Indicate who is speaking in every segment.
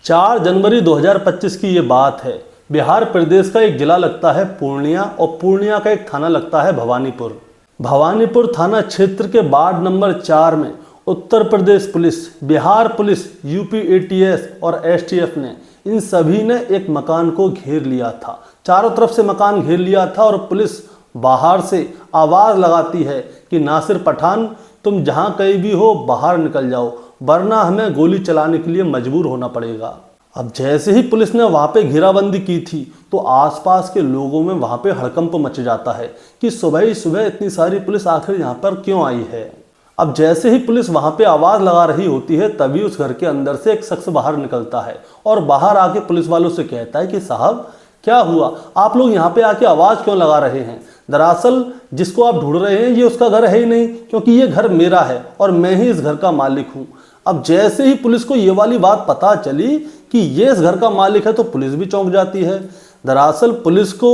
Speaker 1: 4 जनवरी 2025 की ये बात है। बिहार प्रदेश का एक जिला लगता है पूर्णिया और पूर्णिया का एक थाना लगता है भवानीपुर। भवानीपुर थाना क्षेत्र के वार्ड नंबर 4 में Uttar Pradesh police, Bihar police, UP ATS और एसटीएफ ने इन सभी ने एक मकान को घेर लिया था। चारों तरफ से मकान घेर लिया था और पुलिस बाहर से आवाज़ लगाती है कि नासिर पठान, तुम जहां कहीं भी हो बाहर निकल जाओ, वरना हमें गोली चलाने के लिए मजबूर होना पड़ेगा। अब जैसे ही पुलिस ने वहां पे घेराबंदी की थी तो आसपास के लोगों में वहां पे हड़कंप मच जाता है कि सुबह ही सुबह इतनी सारी पुलिस आखिर यहाँ पर क्यों आई है। अब जैसे ही पुलिस वहां पे आवाज़ लगा रही होती है तभी उस घर के अंदर से एक शख्स बाहर निकलता है और बाहर आके पुलिस वालों से कहता है कि साहब क्या हुआ, आप लोग यहाँ पे आके आवाज़ क्यों लगा रहे हैं। दरअसल जिसको आप ढूंढ रहे हैं ये उसका घर है ही नहीं, क्योंकि ये घर मेरा है और मैं ही इस घर का मालिक हूँ। अब जैसे ही पुलिस को ये वाली बात पता चली कि ये इस घर का मालिक है तो पुलिस भी चौंक जाती है। दरअसल पुलिस को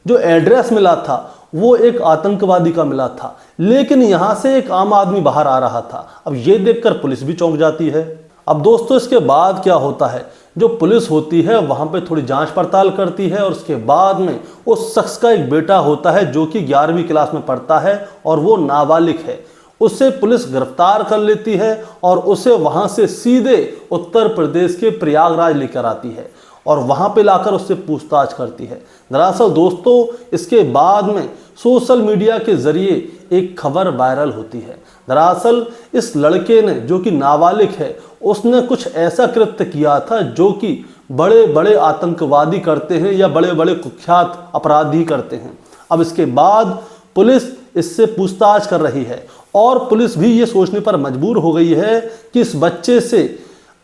Speaker 1: जो एड्रेस मिला था वो एक आतंकवादी का मिला था, लेकिन यहाँ से एक आम आदमी बाहर आ रहा था। अब ये देखकर पुलिस भी चौंक जाती है। अब दोस्तों इसके बाद क्या होता है, जो पुलिस होती है वहाँ पे थोड़ी जांच पड़ताल करती है और उसके बाद में उस शख्स का एक बेटा होता है जो कि 11वीं क्लास में पढ़ता है और वो नाबालिग है। उसे पुलिस गिरफ्तार कर लेती है और उसे वहाँ से सीधे उत्तर प्रदेश के प्रयागराज लेकर आती है और वहाँ पे लाकर उससे पूछताछ करती है। दरअसल दोस्तों इसके बाद में सोशल मीडिया के ज़रिए एक खबर वायरल होती है। दरअसल इस लड़के ने, जो कि नाबालिग है, उसने कुछ ऐसा कृत्य किया था जो कि बड़े बड़े आतंकवादी करते हैं या बड़े बड़े कुख्यात अपराधी करते हैं। अब इसके बाद पुलिस इससे पूछताछ कर रही है और पुलिस भी ये सोचने पर मजबूर हो गई है कि इस बच्चे से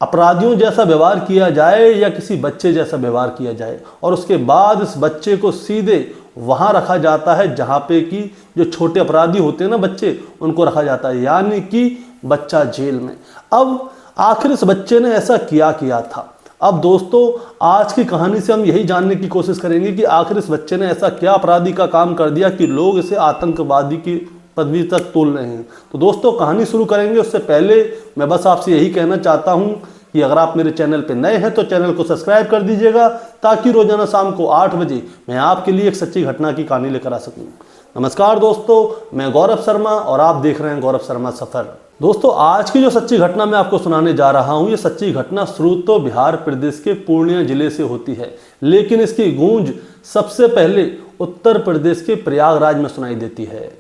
Speaker 1: अपराधियों जैसा व्यवहार किया जाए या किसी बच्चे जैसा व्यवहार किया जाए। और उसके बाद इस बच्चे को सीधे वहाँ रखा जाता है जहाँ पे कि जो छोटे अपराधी होते हैं ना बच्चे, उनको रखा जाता है, यानी कि बच्चा जेल में। अब आखिर इस बच्चे ने ऐसा किया था। अब दोस्तों आज की कहानी से हम यही जानने की कोशिश करेंगे कि आखिर इस बच्चे ने ऐसा क्या अपराधी का काम कर दिया कि लोग इसे आतंकवादी की पदवी तक तोल रहे हैं। तो दोस्तों कहानी शुरू करेंगे उससे पहले मैं बस आपसे यही कहना चाहता हूं कि अगर आप मेरे चैनल पर नए हैं तो चैनल को सब्सक्राइब कर दीजिएगा, ताकि रोजाना शाम को 8 बजे मैं आपके लिए एक सच्ची घटना की कहानी लेकर आ सकूं। नमस्कार दोस्तों, मैं गौरव शर्मा और आप देख रहे हैं गौरव शर्मा सफर। दोस्तों आज की जो सच्ची घटना मैं आपको सुनाने जा रहा हूं, ये सच्ची घटना शुरू तो बिहार प्रदेश के पूर्णिया जिले से होती है, लेकिन इसकी गूंज सबसे पहले उत्तर प्रदेश के प्रयागराज में सुनाई देती है।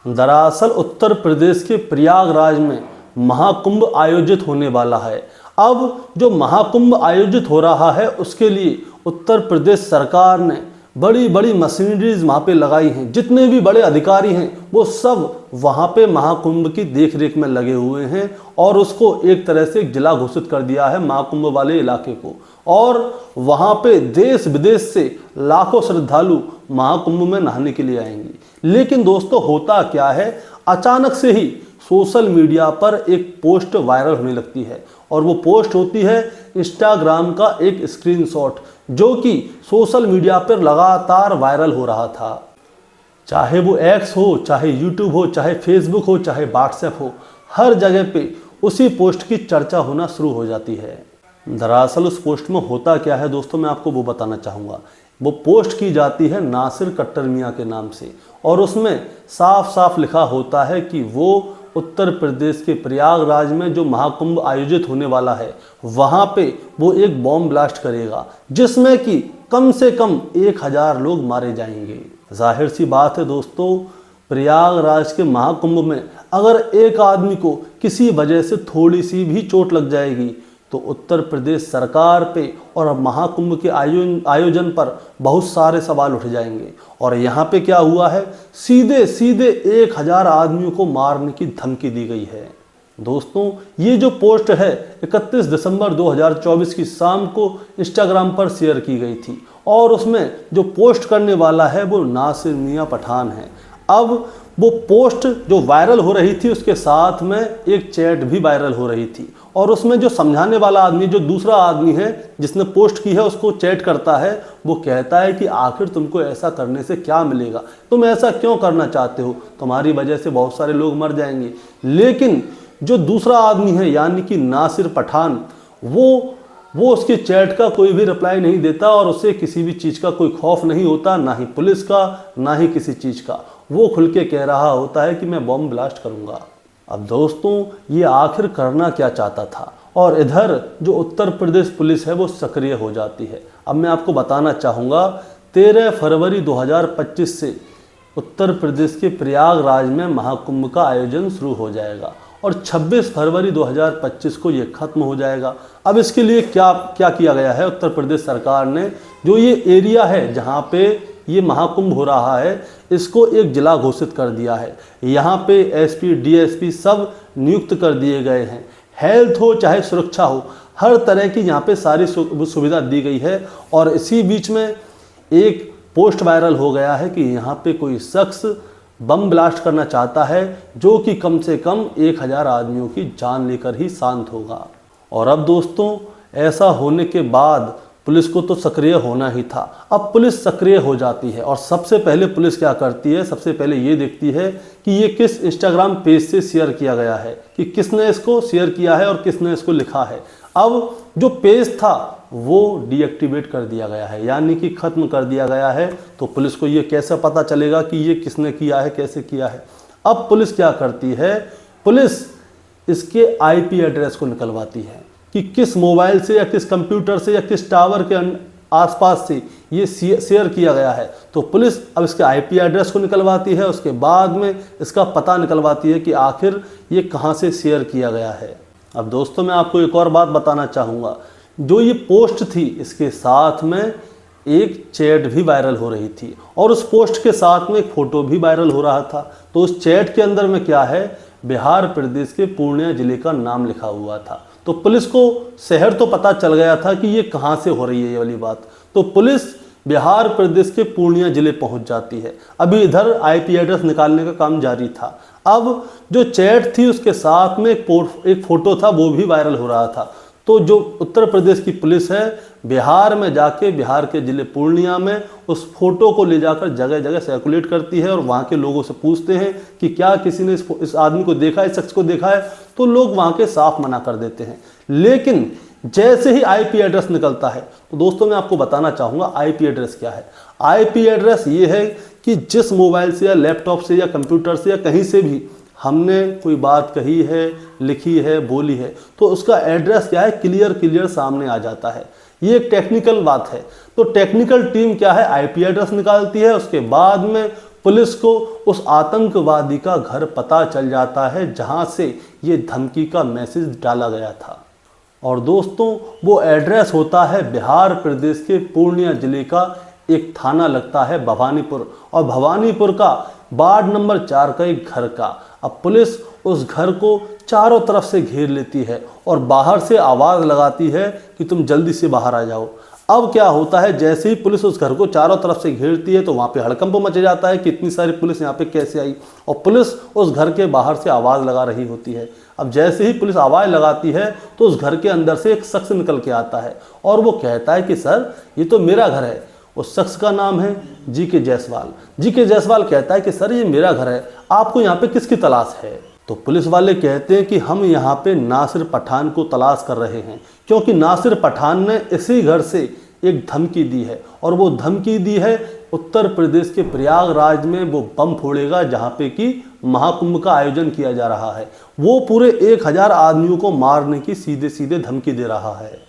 Speaker 1: दरअसल उत्तर प्रदेश के प्रयागराज में महाकुंभ आयोजित होने वाला है। अब जो महाकुंभ आयोजित हो रहा है उसके लिए उत्तर प्रदेश सरकार ने बड़ी बड़ी मशीनरीज वहाँ पे लगाई हैं। जितने भी बड़े अधिकारी हैं वो सब वहाँ पे महाकुंभ की देखरेख में लगे हुए हैं और उसको एक तरह से एक जिला घोषित कर दिया है महाकुंभ वाले इलाके को। और वहाँ पे देश विदेश से लाखों श्रद्धालु महाकुंभ में नहाने के लिए आएंगे। लेकिन दोस्तों होता क्या है, अचानक से ही सोशल मीडिया पर एक पोस्ट वायरल होने लगती है और वो पोस्ट होती है इंस्टाग्राम का एक स्क्रीनशॉट जो कि सोशल मीडिया पर लगातार वायरल हो रहा था। चाहे वो एक्स हो, चाहे यूट्यूब हो, चाहे फेसबुक हो, चाहे व्हाट्सएप हो, हर जगह पे उसी पोस्ट की चर्चा होना शुरू हो जाती है। दरअसल उस पोस्ट में होता क्या है दोस्तों, मैं आपको वो बताना चाहूँगा। वो पोस्ट की जाती है नासिर कट्टर मियाँ के नाम से और उसमें साफ साफ लिखा होता है कि वो उत्तर प्रदेश के प्रयागराज में जो महाकुंभ आयोजित होने वाला है वहाँ पे वो एक बॉम्ब ब्लास्ट करेगा जिसमें कि कम से कम 1000 लोग मारे जाएंगे। जाहिर सी बात है दोस्तों, प्रयागराज के महाकुंभ में अगर एक आदमी को किसी वजह से थोड़ी सी भी चोट लग जाएगी तो उत्तर प्रदेश सरकार पे और महाकुंभ के आयोजन पर बहुत सारे सवाल उठ जाएंगे। और यहाँ पे क्या हुआ है, सीधे सीधे 1000 आदमियों को मारने की धमकी दी गई है। दोस्तों ये जो पोस्ट है 31 दिसंबर 2024 की शाम को इंस्टाग्राम पर शेयर की गई थी और उसमें जो पोस्ट करने वाला है वो नासिर मियाँ पठान है। अब वो पोस्ट जो वायरल हो रही थी उसके साथ में एक चैट भी वायरल हो रही थी और उसमें जो समझाने वाला आदमी, जो दूसरा आदमी है जिसने पोस्ट की है, उसको चैट करता है। वो कहता है कि आखिर तुमको ऐसा करने से क्या मिलेगा, तुम ऐसा क्यों करना चाहते हो, तुम्हारी वजह से बहुत सारे लोग मर जाएंगे। लेकिन जो दूसरा आदमी है यानी कि नासिर पठान, वो वो उसकी चैट का कोई भी रिप्लाई नहीं देता और उसे किसी भी चीज़ का कोई खौफ नहीं होता, ना ही पुलिस का, ना ही किसी चीज़ का। वो खुल के कह रहा होता है कि मैं बॉम्ब ब्लास्ट करूँगा। अब दोस्तों, ये आखिर करना क्या चाहता था? और इधर जो उत्तर प्रदेश पुलिस है वो सक्रिय हो जाती है। अब मैं आपको बताना चाहूँगा, 13 फरवरी 2025 से उत्तर प्रदेश के प्रयागराज में महाकुंभ का आयोजन शुरू हो जाएगा और 26 फरवरी 2025 को ये ख़त्म हो जाएगा। अब इसके लिए क्या क्या किया गया है? उत्तर प्रदेश सरकार ने जो ये एरिया है जहाँ पे ये महाकुंभ हो रहा है, इसको एक जिला घोषित कर दिया है। यहाँ पे एसपी, डीएसपी सब नियुक्त कर दिए गए हैं। हेल्थ हो चाहे सुरक्षा हो, हर तरह की यहाँ पे सारी सुविधा दी गई है। और इसी बीच में एक पोस्ट वायरल हो गया है कि यहाँ पे कोई शख्स बम ब्लास्ट करना चाहता है जो कि कम से कम 1000 आदमियों की जान लेकर ही शांत होगा। और अब दोस्तों, ऐसा होने के बाद पुलिस को तो सक्रिय होना ही था। अब पुलिस सक्रिय हो जाती है और सबसे पहले पुलिस क्या करती है? सबसे पहले ये देखती है कि ये किस इंस्टाग्राम पेज से शेयर किया गया है, कि किसने इसको शेयर किया है और किसने इसको लिखा है। अब जो पेज था वो डीएक्टिवेट कर दिया गया है, यानी कि ख़त्म कर दिया गया है। तो पुलिस को ये कैसे पता चलेगा कि ये किसने किया है, कैसे किया है? अब पुलिस क्या करती है? पुलिस इसके आईपी एड्रेस को निकलवाती है कि किस मोबाइल से या किस कंप्यूटर से या किस टावर के आसपास से ये शेयर किया गया है। तो पुलिस अब इसके आईपी एड्रेस को निकलवाती है, उसके बाद में इसका पता निकलवाती है कि आखिर ये कहाँ से शेयर किया गया है। अब दोस्तों, मैं आपको एक और बात बताना चाहूँगा। जो ये पोस्ट थी, इसके साथ में एक चैट भी वायरल हो रही थी और उस पोस्ट के साथ में एक फ़ोटो भी वायरल हो रहा था। तो उस चैट के अंदर में क्या है? बिहार प्रदेश के पूर्णिया जिले का नाम लिखा हुआ था। तो पुलिस को शहर तो पता चल गया था कि ये कहाँ से हो रही है ये वाली बात। तो पुलिस बिहार प्रदेश के पूर्णिया जिले पहुँच जाती है। अभी इधर आईपी एड्रेस निकालने का काम जारी था। अब जो चैट थी उसके साथ में एक फ़ोटो था, वो भी वायरल हो रहा था। तो जो उत्तर प्रदेश की पुलिस है, बिहार में जाके बिहार के ज़िले पूर्णिया में उस फोटो को ले जाकर जगह जगह सर्कुलेट करती है और वहाँ के लोगों से पूछते हैं कि क्या किसी ने इस आदमी को देखा है, इस शख्स को देखा है। तो लोग वहाँ के साफ मना कर देते हैं। लेकिन जैसे ही आईपी एड्रेस निकलता है, तो दोस्तों मैं आपको बताना चाहूँगा आईपी एड्रेस क्या है। आईपी एड्रेस ये है कि जिस मोबाइल से या लैपटॉप से या कंप्यूटर से या कहीं से भी हमने कोई बात कही है, लिखी है, बोली है, तो उसका एड्रेस क्या है? क्लियर सामने आ जाता है। ये एक टेक्निकल बात है। तो टेक्निकल टीम क्या है? आईपी एड्रेस निकालती है। उसके बाद में पुलिस को उस आतंकवादी का घर पता चल जाता है जहां से ये धमकी का मैसेज डाला गया था। और दोस्तों, वो एड्रेस होता है बिहार प्रदेश के पूर्णिया जिले का एक थाना लगता है भवानीपुर, और भवानीपुर का वार्ड नंबर 4 का एक घर का। अब पुलिस उस घर को चारों तरफ से घेर लेती है और बाहर से आवाज़ लगाती है कि तुम जल्दी से बाहर आ जाओ। अब क्या होता है? जैसे ही पुलिस उस घर को चारों तरफ से घेरती है तो वहाँ पे हड़कंप मच जाता है कि इतनी सारी पुलिस यहाँ पे कैसे आई। और पुलिस उस घर के बाहर से आवाज़ लगा रही होती है। अब जैसे ही पुलिस आवाज़ लगाती है तो उस घर के अंदर से एक शख्स निकल के आता है और वो कहता है कि सर, ये तो मेरा घर है। उस शख्स का नाम है जीके जायसवाल। जीके जायसवाल कहता है कि सर, ये मेरा घर है, आपको यहाँ पे किसकी तलाश है? तो पुलिस वाले कहते हैं कि हम यहाँ पे नासिर पठान को तलाश कर रहे हैं, क्योंकि नासिर पठान ने इसी घर से एक धमकी दी है और वो धमकी दी है उत्तर प्रदेश के प्रयागराज में वो बम फोड़ेगा जहाँ पे कि महाकुंभ का आयोजन किया जा रहा है। वो पूरे 1000 आदमियों को मारने की सीधे सीधे धमकी दे रहा है।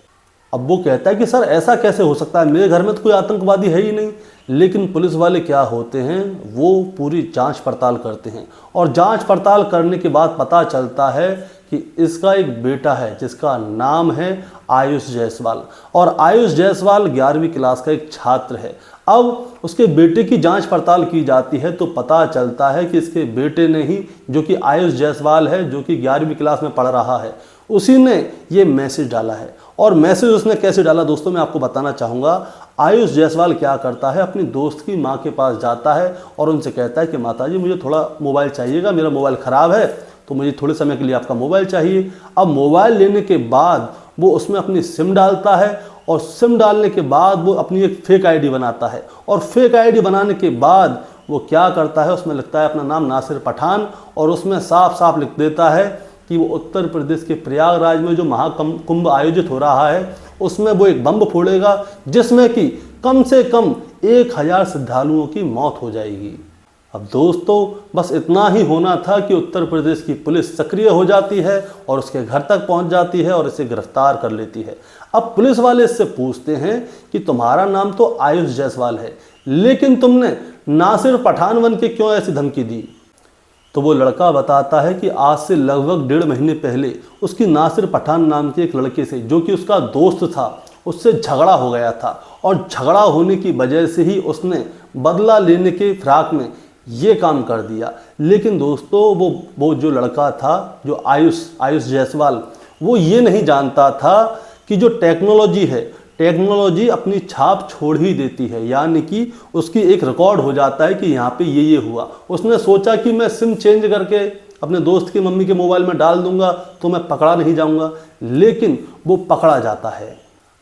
Speaker 1: अब वो कहता है कि सर, ऐसा कैसे हो सकता है? मेरे घर में तो कोई आतंकवादी है ही नहीं। लेकिन पुलिस वाले क्या होते हैं, वो पूरी जांच पड़ताल करते हैं और जांच पड़ताल करने के बाद पता चलता है कि इसका एक बेटा है जिसका नाम है आयुष जायसवाल, और आयुष जायसवाल 11वीं क्लास का एक छात्र है। अब उसके बेटे की जांच पड़ताल की जाती है तो पता चलता है कि इसके बेटे ने ही, जो कि आयुष जायसवाल है, जो कि 11वीं क्लास में पढ़ रहा है, उसी ने ये मैसेज डाला है। और मैसेज उसने कैसे डाला दोस्तों, मैं आपको बताना चाहूँगा। आयुष जायसवाल क्या करता है, अपनी दोस्त की माँ के पास जाता है और उनसे कहता है कि माताजी, मुझे थोड़ा मोबाइल चाहिएगा, मेरा मोबाइल ख़राब है, तो मुझे थोड़े समय के लिए आपका मोबाइल चाहिए। अब मोबाइल लेने के बाद वो उसमें अपनी सिम डालता है और सिम डालने के बाद वो अपनी एक फेक आईडी बनाता है, और फेक आईडी बनाने के बाद वो क्या करता है, उसमें लिखता है अपना नाम नासिर पठान, और उसमें साफ साफ लिख देता है कि वो उत्तर प्रदेश के प्रयागराज में जो महाकुंभ आयोजित हो रहा है उसमें वो एक बम फोड़ेगा जिसमें कि कम से कम 1000 श्रद्धालुओं की मौत हो जाएगी। अब दोस्तों बस इतना ही होना था कि उत्तर प्रदेश की पुलिस सक्रिय हो जाती है और उसके घर तक पहुंच जाती है और इसे गिरफ्तार कर लेती है। अब पुलिस वाले इससे पूछते हैं कि तुम्हारा नाम तो आयुष जायसवाल है, लेकिन तुमने नासिर पठान बन के क्यों ऐसी धमकी दी? तो वो लड़का बताता है कि आज से लगभग 1.5 महीने पहले उसकी नासिर पठान नाम के एक लड़के से, जो कि उसका दोस्त था, उससे झगड़ा हो गया था और झगड़ा होने की वजह से ही उसने बदला लेने के फिराक में ये काम कर दिया। लेकिन दोस्तों वो जो लड़का था, जो आयुष जायसवाल, वो ये नहीं जानता था कि जो टेक्नोलॉजी अपनी छाप छोड़ ही देती है, यानी कि उसकी एक रिकॉर्ड हो जाता है कि यहाँ पे ये हुआ। उसने सोचा कि मैं सिम चेंज करके अपने दोस्त की मम्मी के मोबाइल में डाल दूंगा तो मैं पकड़ा नहीं जाऊंगा, लेकिन वो पकड़ा जाता है।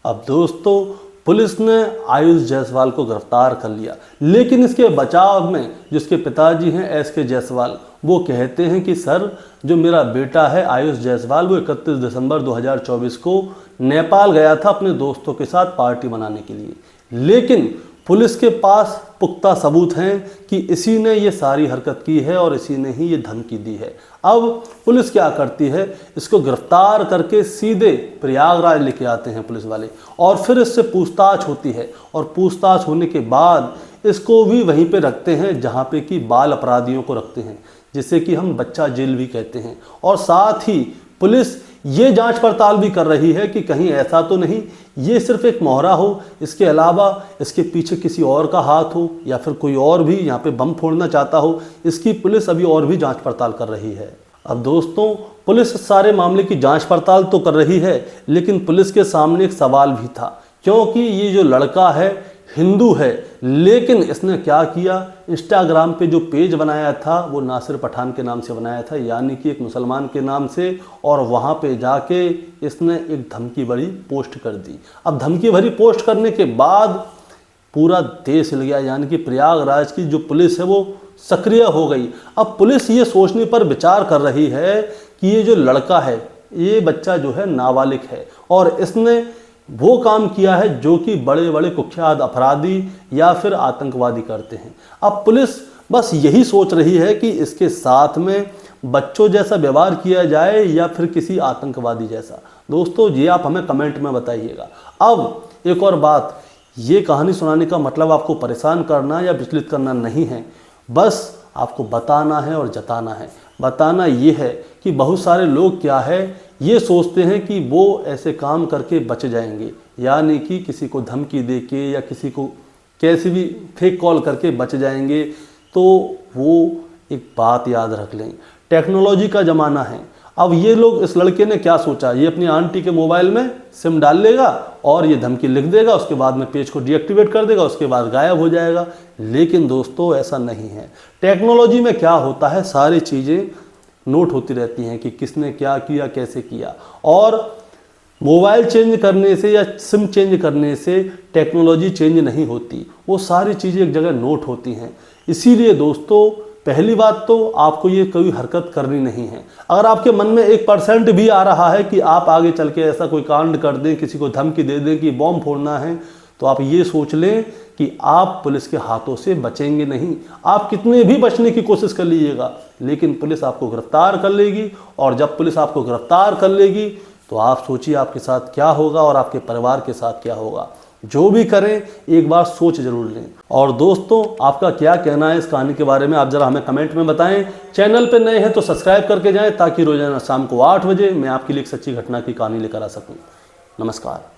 Speaker 1: अब दोस्तों पुलिस ने आयुष जायसवाल को गिरफ्तार कर लिया, लेकिन इसके बचाव में जिसके पिताजी हैं SK जायसवाल, वो कहते हैं कि सर, जो मेरा बेटा है आयुष जायसवाल, वो 31 दिसंबर 2024 को नेपाल गया था अपने दोस्तों के साथ पार्टी मनाने के लिए, लेकिन पुलिस के पास पुख्ता सबूत हैं कि इसी ने ये सारी हरकत की है और इसी ने ही ये धमकी दी है। अब पुलिस क्या करती है, इसको गिरफ्तार करके सीधे प्रयागराज लेके आते हैं पुलिस वाले और फिर इससे पूछताछ होती है और पूछताछ होने के बाद इसको भी वहीं पे रखते हैं जहाँ पे कि बाल अपराधियों को रखते हैं, जिसे कि हम बच्चा जेल भी कहते हैं। और साथ ही पुलिस ये जांच पड़ताल भी कर रही है कि कहीं ऐसा तो नहीं ये सिर्फ एक मोहरा हो, इसके अलावा इसके पीछे किसी और का हाथ हो या फिर कोई और भी यहाँ पे बम फोड़ना चाहता हो। इसकी पुलिस अभी और भी जांच पड़ताल कर रही है। अब दोस्तों पुलिस सारे मामले की जांच पड़ताल तो कर रही है, लेकिन पुलिस के सामने एक सवाल भी था, क्योंकि ये जो लड़का है हिंदू है, लेकिन इसने क्या किया, इंस्टाग्राम पे जो पेज बनाया था वो नासिर पठान के नाम से बनाया था, यानी कि एक मुसलमान के नाम से, और वहाँ पे जाके इसने एक धमकी भरी पोस्ट कर दी। अब धमकी भरी पोस्ट करने के बाद पूरा देश हिल गया, यानी कि प्रयागराज की जो पुलिस है वो सक्रिय हो गई। अब पुलिस ये सोचने पर विचार कर रही है कि ये जो लड़का है, ये बच्चा जो है नाबालिग है और इसने वो काम किया है जो कि बड़े बड़े कुख्यात अपराधी या फिर आतंकवादी करते हैं। अब पुलिस बस यही सोच रही है कि इसके साथ में बच्चों जैसा व्यवहार किया जाए या फिर किसी आतंकवादी जैसा। दोस्तों ये आप हमें कमेंट में बताइएगा। अब एक और बात, ये कहानी सुनाने का मतलब आपको परेशान करना या विचलित करना नहीं है, बस आपको बताना है और जताना है। बताना ये है कि बहुत सारे लोग क्या है, ये सोचते हैं कि वो ऐसे काम करके बच जाएंगे, यानी कि किसी को धमकी दे के या किसी को कैसे भी फेक कॉल करके बच जाएंगे। तो वो एक बात याद रख लें, टेक्नोलॉजी का ज़माना है। अब ये लोग, इस लड़के ने क्या सोचा, ये अपनी आंटी के मोबाइल में सिम डाल लेगा और ये धमकी लिख देगा, उसके बाद में पेज को डीएक्टिवेट कर देगा, उसके बाद गायब हो जाएगा। लेकिन दोस्तों ऐसा नहीं है। टेक्नोलॉजी में क्या होता है, सारी चीज़ें नोट होती रहती हैं कि किसने क्या किया, कैसे किया। और मोबाइल चेंज करने से या सिम चेंज करने से टेक्नोलॉजी चेंज नहीं होती, वो सारी चीज़ें एक जगह नोट होती हैं। इसीलिए दोस्तों पहली बात तो आपको ये कोई हरकत करनी नहीं है। अगर आपके मन में 1% भी आ रहा है कि आप आगे चल के ऐसा कोई कांड कर दें, किसी को धमकी दे दें कि बॉम्ब फोड़ना है, तो आप ये सोच लें कि आप पुलिस के हाथों से बचेंगे नहीं। आप कितने भी बचने की कोशिश कर लीजिएगा, लेकिन पुलिस आपको गिरफ्तार कर लेगी। और जब पुलिस आपको गिरफ्तार कर लेगी तो आप सोचिए आपके साथ क्या होगा और आपके परिवार के साथ क्या होगा। जो भी करें एक बार सोच जरूर लें। और दोस्तों आपका क्या कहना है इस कहानी के बारे में, आप ज़रा हमें कमेंट में बताएं। चैनल पर नए हैं तो सब्सक्राइब करके जाएं, ताकि रोजाना शाम को 8 बजे मैं आपके लिए एक सच्ची घटना की कहानी लेकर आ सकूं। नमस्कार।